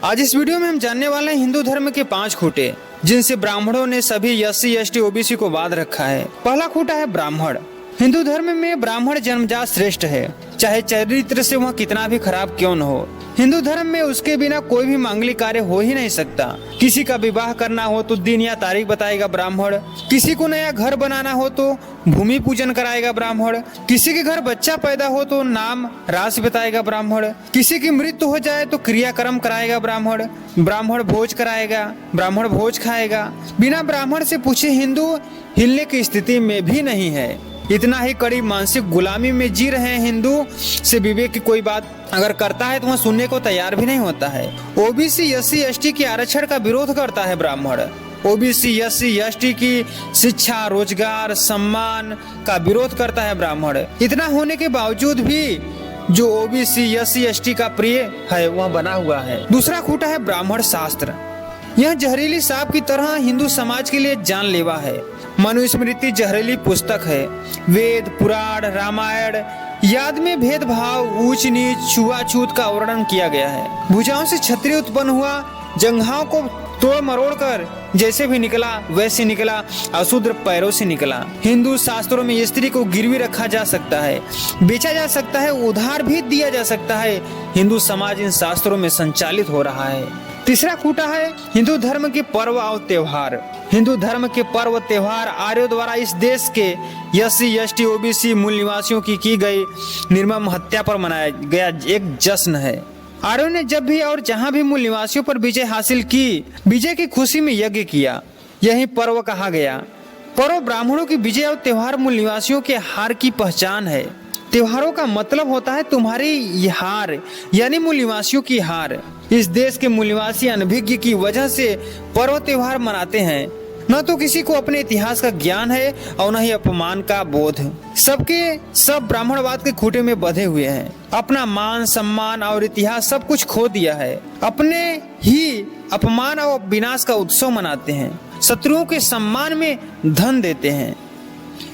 आज इस वीडियो में हम जानने वाले हैं हिंदू धर्म के 5 खूंटे जिनसे ब्राह्मणों ने सभी SC ST OBC को बांध रखा है। पहला खूंटा है ब्राह्मण। हिंदू धर्म में ब्राह्मण जन्मजात श्रेष्ठ है, चाहे चरित्र से वह कितना भी खराब क्यों न हो। हिंदू धर्म में उसके बिना कोई भी मांगलिक कार्य हो ही नहीं सकता। किसी का विवाह करना हो तो दिन या तारीख बताएगा ब्राह्मण, किसी को नया घर बनाना हो तो भूमि पूजन कराएगा ब्राह्मण, किसी के घर बच्चा पैदा हो तो नाम राशि बताएगा ब्राह्मण, किसी की मृत्यु हो जाए तो क्रियाक्रम कराएगा ब्राह्मण, ब्राह्मण भोज कराएगा, ब्राह्मण भोज खाएगा। बिना ब्राह्मण से पूछे हिंदू हिलने की स्थिति में भी नहीं है। इतना ही कड़ी मानसिक गुलामी में जी रहे हैं। हिंदू से विवेक की कोई बात अगर करता है तो वह सुनने को तैयार भी नहीं होता है। OBC SC ST के आरक्षण का विरोध करता है ब्राह्मण। OBC SC ST की शिक्षा, रोजगार, सम्मान का विरोध करता है ब्राह्मण। इतना होने के बावजूद भी जो OBC SC ST का प्रिय है वह बना हुआ है। दूसरा खूंटा है ब्राह्मण शास्त्र। यह जहरीली सांप की तरह हिंदू समाज के लिए जानलेवा है। मनुस्मृति जहरीली पुस्तक है। वेद, पुराण, रामायण याद में भेदभाव, ऊंच नीच, छुआछूत का वर्णन किया गया है। भुजाओं से क्षत्रिय उत्पन्न हुआ, जंघाओं को तोड़ मरोड़ कर जैसे भी निकला वैसे निकला, अशूद्र पैरों से निकला। हिंदू शास्त्रों में स्त्री को गिरवी रखा जा सकता है, बेचा जा सकता है, उधार भी दिया जा सकता है। हिंदू समाज इन शास्त्रों में संचालित हो रहा है। तीसरा खूंटा है हिंदू धर्म के पर्व और त्योहार। हिंदू धर्म के पर्व त्योहार आर्यों द्वारा इस देश के SC ST OBC मूल निवासियों की गई निर्मम हत्या पर मनाया गया एक जश्न है। आर्यों ने जब भी और जहां भी मूल निवासियों पर विजय हासिल की, विजय की खुशी में यज्ञ किया, यही पर्व कहा गया। पर्व ब्राह्मणों की विजय और त्योहार मूल निवासियों के हार की पहचान है। त्योहारों का मतलब होता है तुम्हारी हार, यानी मूल निवासियों की हार। इस देश के मूल निवासी अनभिज्ञ की वजह से पर्व त्योहार मनाते हैं। न तो किसी को अपने इतिहास का ज्ञान है और न ही अपमान का बोध। सब ब्राह्मणवाद के खूंटे में बंधे हुए हैं। अपना मान, सम्मान और इतिहास सब कुछ खो दिया है। अपने ही अपमान और विनाश का उत्सव मनाते हैं। शत्रुओं के सम्मान में धन देते हैं।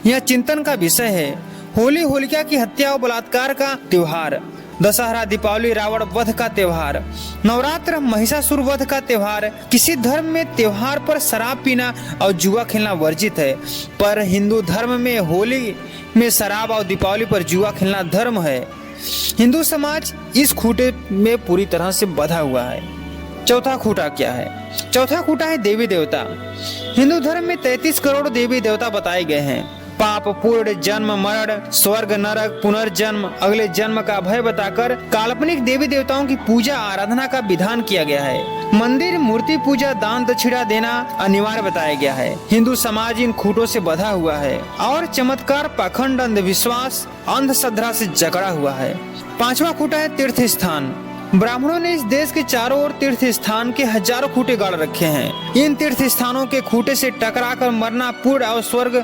यह चिंतन का विषय है। होली होलिका की हत्या और बलात्कार का त्योहार, दशहरा दीपावली रावण वध का त्योहार, नवरात्र महिषासुर वध का त्योहार। किसी धर्म में त्योहार पर शराब पीना और जुआ खेलना वर्जित है, पर हिंदू धर्म में होली में शराब और दीपावली पर जुआ खेलना धर्म है। हिंदू समाज इस खूंटे में पूरी तरह से बंधा हुआ है। चौथा खूंटा क्या है? चौथा खूंटा है देवी देवता। हिंदू धर्म में 33 करोड़ देवी देवता बताए गए हैं। पाप, पूर्ण जन्म, मरण, स्वर्ग, नरक, पुनर्जन्म, अगले जन्म का भय बताकर काल्पनिक देवी देवताओं की पूजा आराधना का विधान किया गया है। मंदिर, मूर्ति पूजा, दान दक्षिणा देना अनिवार्य बताया गया है। हिंदू समाज इन खूंटों से बंधा हुआ है और चमत्कार, पाखंड, अंधविश्वास, अंधश्रद्धा से जकड़ा हुआ है। पांचवा खूंटा है तीर्थ स्थान। ब्राह्मणों ने इस देश के चारों ओर तीर्थ स्थान के हजारों खूंटे गाड़ रखे हैं। इन तीर्थ स्थानों के खूंटे से टकराकर मरना पुण्य और स्वर्ग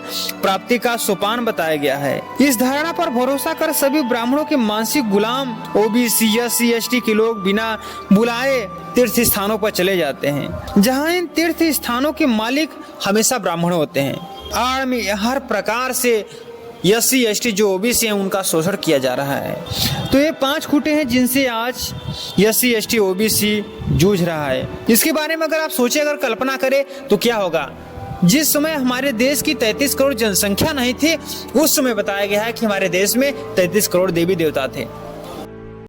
प्राप्ति का सोपान बताया गया है। इस धारणा पर भरोसा कर सभी ब्राह्मणों के मानसिक गुलाम OBC SC ST के लोग बिना बुलाए तीर्थ स्थानों पर चले जाते हैं, जहाँ इन तीर्थ स्थानों के मालिक हमेशा ब्राह्मण होते हैं। आड़ में हर प्रकार से SC ST जो OBC हैं उनका शोषण किया जा रहा है। तो ये 5 खूंटे हैं जिनसे आज SC ST OBC जूझ रहा है। इसके बारे में अगर आप सोचे, अगर कल्पना करें तो क्या होगा। जिस समय हमारे देश की 33 करोड़ जनसंख्या नहीं थी, उस समय बताया गया है कि हमारे देश में 33 करोड़ देवी देवता थे।